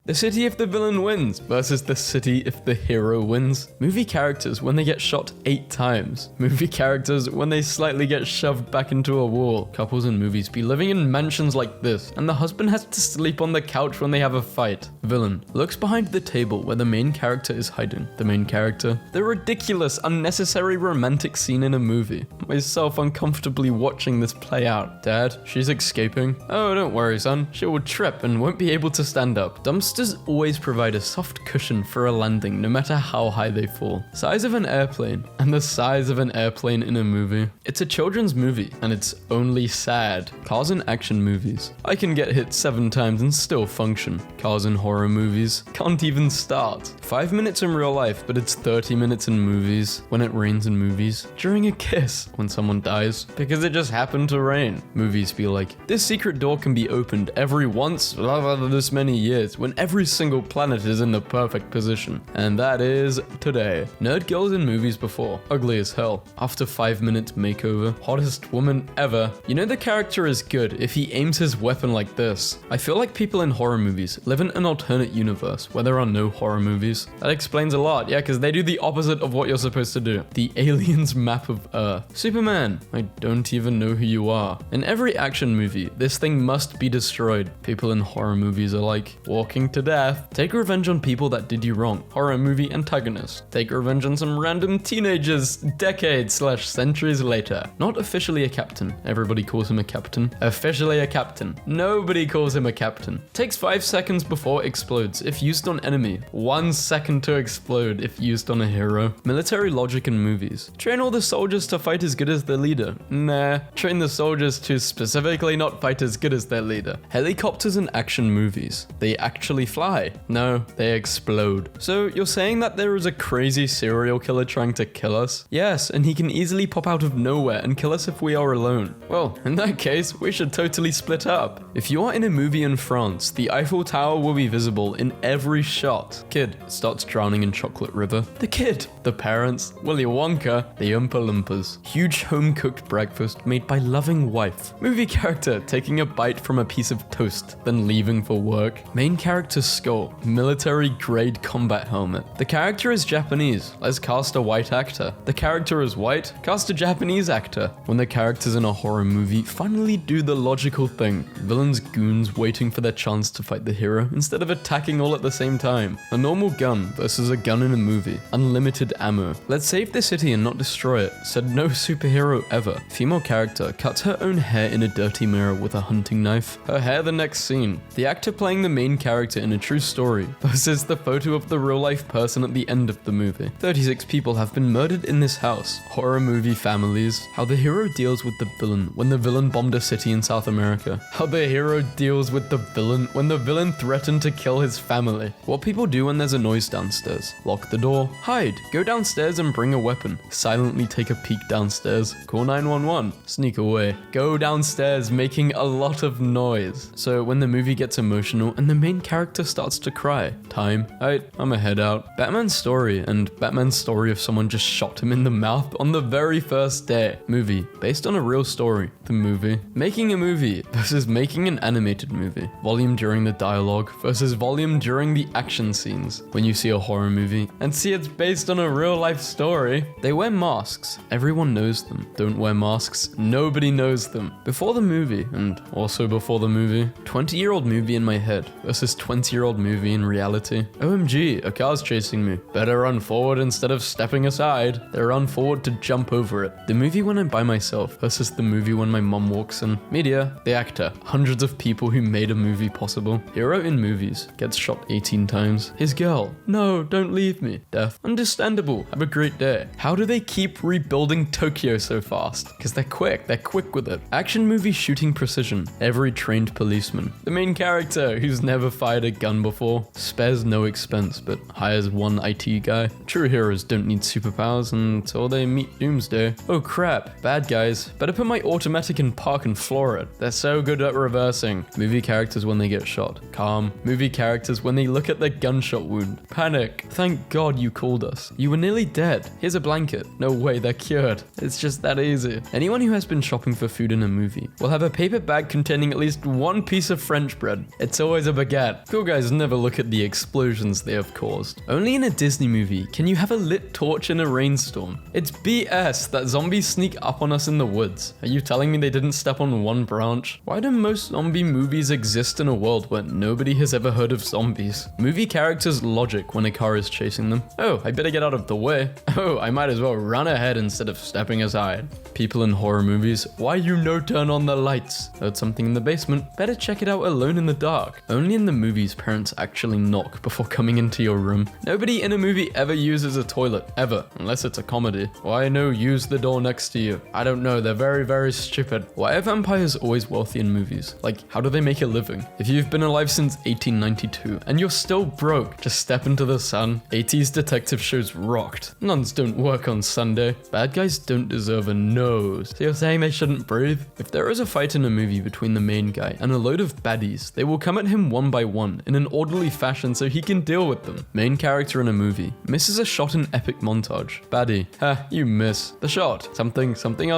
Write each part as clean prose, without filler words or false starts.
The city if the villain wins versus the city if the hero wins. Movie characters when they get shot 8 times. Movie characters when they slightly get shoved back into a wall. Couples in movies be living in mansions like this, and the husband has to sleep on the couch when they have a fight. Villain looks behind the table where the main character is hiding. The main character. The ridiculous, unnecessary romantic scene in a movie. Myself uncomfortably watching this play out. Dad, she's escaping. Oh, don't worry, son. She will trip and won't be able to stand up. Dumpsters always provide a soft cushion for a landing, no matter how high they fall. Size of an airplane, and the size of an airplane in a movie. It's a children's movie, and it's only sad. Cars in action movies. I can get hit 7 times and still function. Cars in horror movies. Can't even start. 5 minutes in real life, but it's 30 minutes in movies. When it rains in movies. During a kiss. When someone dies. Because it just happened to rain. Movies be like, this secret door can be opened every once this many years when every single planet is in the perfect position. And that is today. Nerd girls in movies before. Ugly as hell. After 5 minutes makeover. Hottest woman ever. You know the character is good if he aims his weapon like this. I feel like people in horror movies live in an alternate universe where there are no horror movies. That explains a lot, yeah, because they do the opposite of what you're supposed to do. The aliens map of Earth. Superman, I don't even know who you are. In every action movie, this thing must be destroyed. People in horror movies are like, walking to death. Take revenge on people that did you wrong. Horror movie antagonist. Take revenge on some random teenagers decades/centuries later. Not officially a captain. Everybody calls him a captain. Officially a captain. Nobody calls him a captain. Takes 5 seconds before explodes if used on enemy. 1 second to explode if used on a hero. Military logic in movies. Train all the soldiers to fight as good as their leader. Nah. Train the soldiers to specifically not fight as good as their leader. Helicopters in action movies. They actually fly. No, they explode. So you're saying that there is a crazy serial killer trying to kill us? Yes, and he can easily pop out of nowhere and kill us if we are alone. Well, in that case, we should totally split up. If you are in a movie in France, the Eiffel Tower will be visible in every shot. Kid starts drowning in chocolate river. The kid. The parents. Willy Wonka. The Oompa Loompas. Huge home-cooked breakfast made by loving wife. Movie character taking a bite from a piece of toast, then leaving for work. Main character's skull. Military-grade combat helmet. The character is Japanese. Let's cast a white actor. The character is white. Cast a Japanese actor. When the characters in a horror movie finally do the logical thing. Villains goons waiting for their chance to fight the hero instead of attacking all at the same time. A normal gun versus a gun in a movie. Unlimited ammo. Let's save the city and not destroy it. Said no superhero ever. Female character cuts her own hair in a dirty mirror with a hunting knife. Her hair the next scene. The actor playing the main character in a true story versus the photo of the real life person at the end of the movie. 36 people have been murdered in this house. Horror movie families. How the hero deals with the villain when the villain bombed a city in South America. How the hero deals with the villain when the villain threatened to kill his family. What people do when there's a noise downstairs. Lock the door. Hide. Go downstairs and bring a weapon. Silently take a peek downstairs. Call 911. Sneak away. Go downstairs making a lot of noise. So when the movie gets emotional and the main character starts to cry. Time. Alright, I'ma head out. Batman's story and Batman's story of someone just shot him in the mouth on the very first day. Movie. Based on a real story. The movie. Making a movie versus making an animated movie. Volume during the dialogue versus volume during the action scenes. When you see a horror movie and see it's based on a real life story. They wear masks. Everyone knows them. Don't wear masks. Nobody knows them. Before the movie and also before the movie. 20-year-old movie in my head versus 20-year-old movie in reality. OMG, a car's chasing me. Better run forward instead of stepping aside. They run forward to jump over it. The movie when I'm by myself versus the movie when my mom walks in. Media, the actor. Hundreds of people who made a movie possible. Hero in movies. Gets shot 18 times. His girl. No, don't leave me. Death. Understandable. Have a great day. How do they keep rebuilding Tokyo so fast? Because they're quick. They're quick with it. Action movie shooting precision. Every trained policeman. The main character who's never fired a gun before. Spares no expense, but hires one IT guy. True heroes don't need superpowers until they meet Doomsday. Oh crap. Bad guys. Better put my automatic in park and floor it. They're so good at reversing. Movie characters when they get shot. Calm. Movie characters when they look at their gunshot wound. happened? Panic. Thank God you called us. You were nearly dead. Here's a blanket. No way, they're cured. It's just that easy. Anyone who has been shopping for food in a movie will have a paper bag containing at least one piece of French bread. It's always a baguette. Cool guys never look at the explosions they have caused. Only in a Disney movie can you have a lit torch in a rainstorm. It's BS that zombies sneak up on us in the woods. Are you telling me they didn't step on one branch? Why do most zombie movies exist in a world where nobody has ever heard of zombies? Movie characters' logic when a car is chasing them. Oh, I better get out of the way. Oh, I might as well run ahead instead of stepping aside. People in horror movies, why you no turn on the lights? Heard something in the basement, better check it out alone in the dark. Only in the movies parents actually knock before coming into your room. Nobody in a movie ever uses a toilet, ever, unless it's a comedy. Why no use the door next to you? I don't know, they're very, very stupid. Why are vampires always wealthy in movies? Like, how do they make a living? If you've been alive since 1892 and you're still broke, just step into the sun. 80s detective shows rocked. Nuns don't work on Sunday. Bad guys don't deserve a nose. So you're saying they shouldn't breathe? If there is a fight in a movie between the main guy and a load of baddies, they will come at him one by one in an orderly fashion so he can deal with them. Main character in a movie misses a shot in epic montage. Baddie, ha, you miss the shot. Something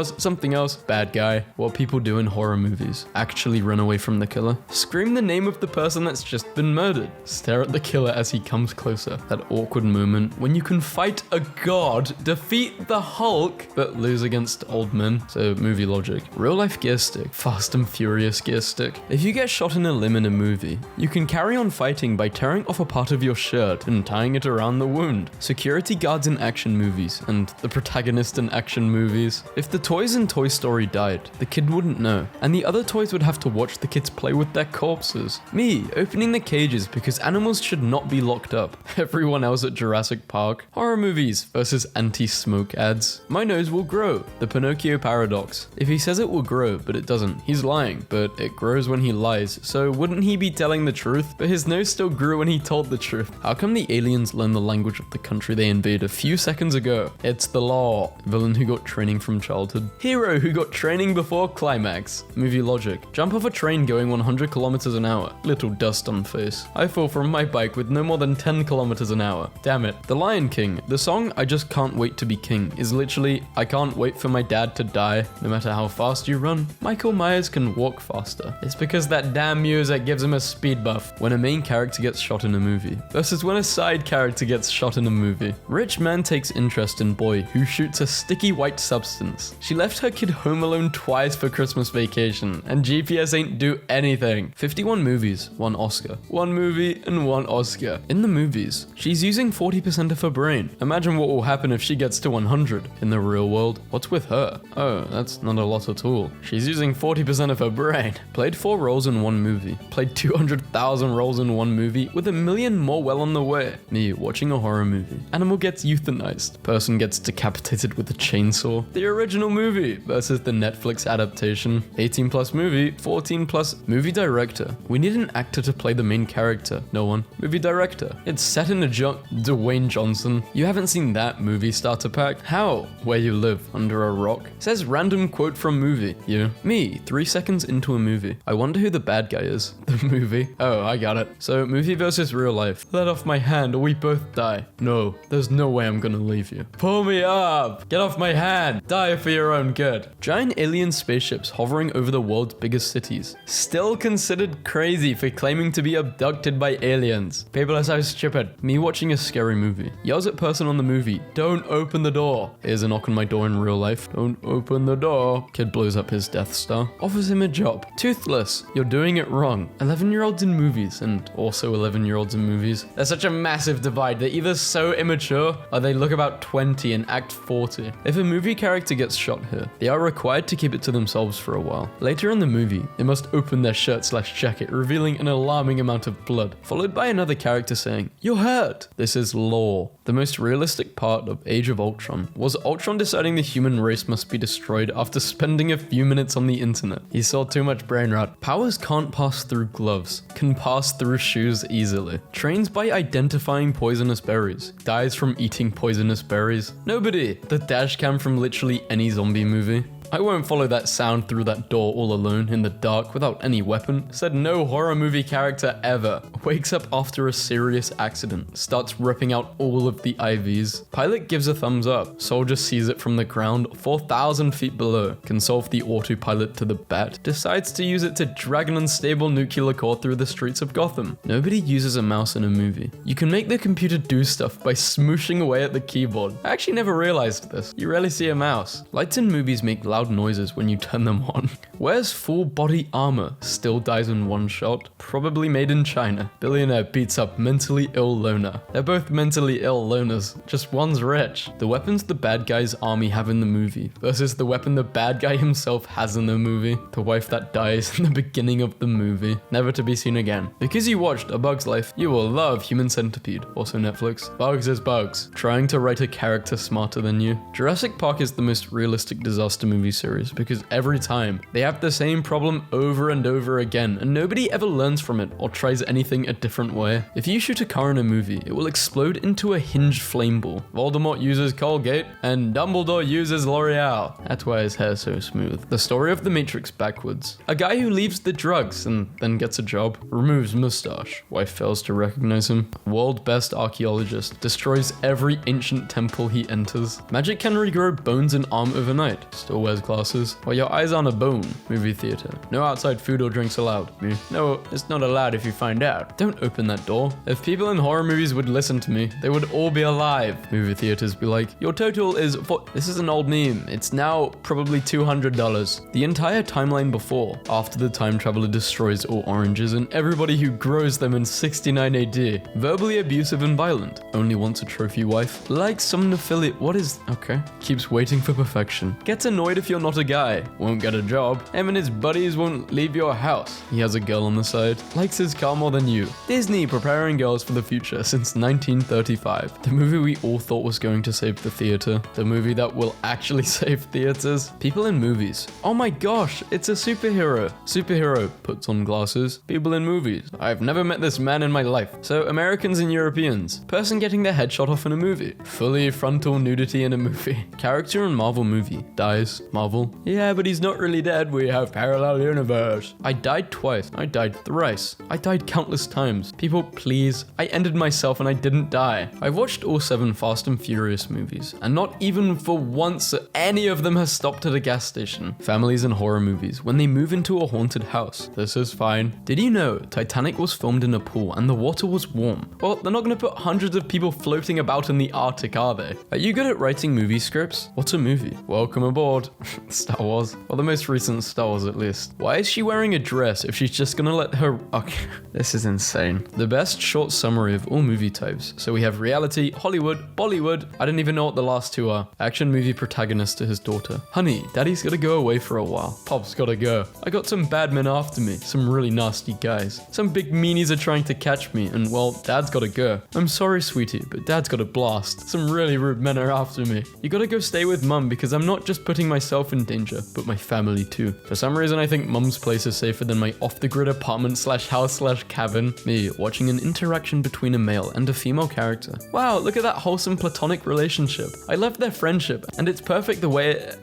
else. Bad guy. What people do in horror movies. Actually run away from the killer. Scream the name of the person that's just been murdered. Stare at the killer as he comes closer. That awkward moment when you can fight a god, defeat the Hulk, but lose against old men. So movie logic. Real life gear stick. Fast and Furious gear stick. If you get shot in a limb in a movie, you can carry on fighting by tearing off a part of your shirt and tying it around the wound. Security guards in action movies and the protagonist in action movies. If the toys in Toy Story died, the kid wouldn't know, and the other toys would have to watch the kids play with their corpses. Me, opening the cages because animals should not be locked up. Everyone else at Jurassic Park. Horror movies versus anti-smoke ads. My nose will grow. The Pinocchio paradox. If he says it will grow, but it doesn't, he's lying, but it grows when he lies, so wouldn't he be telling the truth? But his nose still grew when he told the truth. How come the aliens learn the language of the country they invade a few seconds ago? It's the law. Villain who got training from childhood. Hero who got training before climax. Movie logic. Jump off a train going 100 kilometers an hour. Little dust on face. I fall from my bike with no more than 10 kilometers an hour. Damn it. The Lion King. The song I Just Can't Wait to Be King is literally, I can't wait for my dad to die, no matter how fast you run. Michael Myers can walk faster. It's because that damn music gives him a speed buff. When a main character gets shot in a movie versus when a side character gets shot in a movie. Rich man takes interest in boy who shoots a sticky white substance. She left her kid home alone twice for Christmas vacation, and GPS ain't do anything. 51 movies, 1 Oscar. 1 movie and 1 Oscar. In the movies, she's using 40% of her brain. Imagine what will happen if she gets to 100. In the real world, what's with her? Oh, that's not a lot at all. She's using 40% of her brain. Played 4 roles in 1 movie. Played 200,000 roles in 1 movie with 1 million more well on the way. Me watching a horror movie. Animal gets euthanized. Person gets decapitated with a chainsaw. The original movie versus the Netflix adaptation. 18 plus movie, 14 plus movie director. We need an actor to play the main character. No one. Movie director. It's set in a Dwayne Johnson. You haven't seen that movie starter pack? How? Where you live, under a rock. Says random quote from movie. You. Me, 3 seconds into a movie. I wonder who the bad guy is. The movie. Oh, I got it. So movie versus real life. Let off my hand or we both die. No, there's no way I'm gonna leave you. Pull me up! Get off my hand! Die for your own good. Giant alien spaceships hovering over the world's biggest cities. Still considered crazy for claiming to be abducted by aliens. People are so stupid. Me watching a scary movie. Yells at person on the movie, don't open the door. Here's a knock on my door in real life. Don't open the door. Kid blows up his Death Star. Offers him a job. Toothless. You're doing it wrong. 11-year-olds in movies and also 11-year-olds in movies. There's such a massive divide. They're either so immature or they look about 20 and act 40. If a movie character gets shot here, they are required to keep it to themselves for a while. Later in the movie, they must open their shirt/jacket, revealing an alarming amount of blood, followed by another character saying, "You're hurt." This is lore. The most realistic part of Age of Ultron was Ultron deciding the human race must be destroyed after spending a few minutes on the internet. He saw too much brain rot. Powers can't pass through gloves, can pass through shoes easily. Trains by identifying poisonous berries, dies from eating poisonous berries. Nobody. The dash cam from literally any zombie movie. I won't follow that sound through that door all alone in the dark without any weapon, said no horror movie character ever. Wakes up after a serious accident, starts ripping out all of the IVs. Pilot gives a thumbs up. Soldier sees it from the ground 4,000 feet below. Can solve the autopilot to the bat. Decides to use it to drag an unstable nuclear core through the streets of Gotham. Nobody uses a mouse in a movie. You can make the computer do stuff by smooshing away at the keyboard. I actually never realized this. You rarely see a mouse. Lights in movies make loud noises when you turn them on. Wears full body armor. Still dies in one shot. Probably made in China. Billionaire beats up mentally ill loner. They're both mentally ill loners. Just one's rich. The weapons the bad guy's army have in the movie versus the weapon the bad guy himself has in the movie. The wife that dies in the beginning of the movie. Never to be seen again. Because you watched A Bug's Life, you will love Human Centipede. Also Netflix. Bugs is bugs. Trying to write a character smarter than you. Jurassic Park is the most realistic disaster movie series because every time they have the same problem over and over again and nobody ever learns from it or tries anything a different way. If you shoot a car in a movie, it will explode into a hinged flame ball. Voldemort uses Colgate and Dumbledore uses L'Oreal. That's why his hair's so smooth. The story of the Matrix backwards. A guy who leaves the drugs and then gets a job, removes mustache. Wife fails to recognize him. World best archaeologist. Destroys every ancient temple he enters. Magic can regrow bones and arm overnight. Still wears glasses. While your eyes on a bone. Movie theater. No outside food or drinks allowed. Me. No, it's not allowed if you find out. Don't open that door. If people in horror movies would listen to me, they would all be alive. Movie theaters be like, your total is this is an old meme. It's now probably $200. The entire timeline before, after the time traveler destroys all oranges and everybody who grows them in 69 AD. Verbally abusive and violent. Only wants a trophy wife. Likes somnophilia. What is... Okay. Keeps waiting for perfection. Gets annoyed if you're not a guy. Won't get a job. Him and his buddies won't leave your house. He has a girl on the side. Likes his car more than you. Disney preparing girls for the future since 1935. The movie we all thought was going to save the theater. The movie that will actually save theaters. People in movies. Oh my gosh, it's a superhero. Superhero puts on glasses. People in movies. I've never met this man in my life. So Americans and Europeans. Person getting their head shot off in a movie. Fully frontal nudity in a movie. Character in Marvel movie. Dies. Marvel. Yeah, but he's not really dead. We have parallel universe. I died twice. I died thrice. I died countless times. People, please. I ended myself and I didn't die. I've watched all 7 Fast and Furious movies, and not even for once any of them has stopped at a gas station. Families in horror movies, when they move into a haunted house. This is fine. Did you know Titanic was filmed in a pool and the water was warm? Well, they're not gonna put hundreds of people floating about in the Arctic, are they? Are you good at writing movie scripts? What's a movie? Welcome aboard. Star Wars. Or the most recent Star Wars at least. Why is she wearing a dress if she's just gonna let her... Okay, this is insane. The best short summary of all movie types. So we have reality, Hollywood, Bollywood. I don't even know what the last two are. Action movie protagonist to his daughter. Honey, daddy's gotta go away for a while. Pop's gotta go. I got some bad men after me. Some really nasty guys. Some big meanies are trying to catch me and well, dad's gotta go. I'm sorry, sweetie, but dad's got a blast. Some really rude men are after me. You gotta go stay with mum because I'm not just putting myself in danger, but my family too. For some reason, I think mum's place is safer than my off-the-grid apartment slash house slash cabin. Me, watching an interaction between a male and a female character. Wow, look at that wholesome platonic relationship. I love their friendship, and it's perfect the way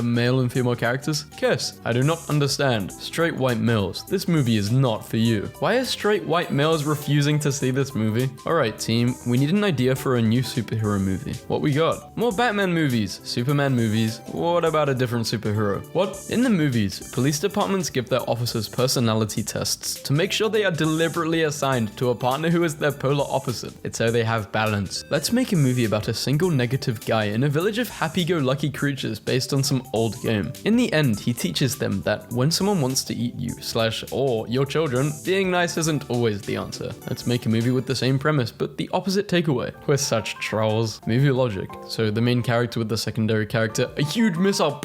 male and female characters kiss. I do not understand. Straight white males, this movie is not for you. Why are straight white males refusing to see this movie? Alright team, we need an idea for a new superhero movie. What we got? More Batman movies, Superman movies. What about a different superhero? What? In the movies, police departments give their officers personality tests to make sure they are deliberately assigned to a partner who is their polar opposite. It's so they have balance. Let's make a movie about a single negative guy in a village of happy-go-lucky creatures based on some old game. In the end, he teaches them that when someone wants to eat you or your children, being nice isn't always the answer. Let's make a movie with the same premise, but the opposite takeaway. We're such trolls. Movie logic. So the main character with the secondary character, a huge missile.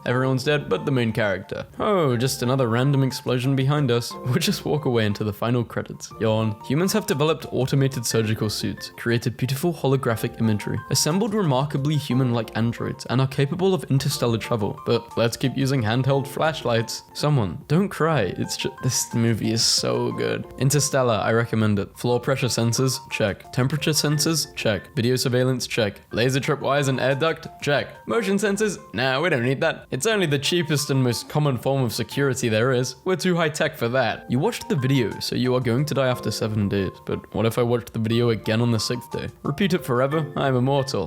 Everyone's dead, but the main character. Oh, just another random explosion behind us. We'll just walk away into the final credits. Yawn. Humans have developed automated surgical suits, created beautiful holographic imagery, assembled remarkably human-like androids, and are capable of interstellar travel. But let's keep using handheld flashlights. Someone, don't cry. It's just, this movie is so good. Interstellar, I recommend it. Floor pressure sensors, check. Temperature sensors, check. Video surveillance, check. Laser tripwires and air duct, check. Motion sensors, nah. Nah, we don't need that. It's only the cheapest and most common form of security there is. We're too high tech for that. You watched the video, so you are going to die after 7 days. But what if I watched the video again on the 6th day? Repeat it forever? I'm immortal.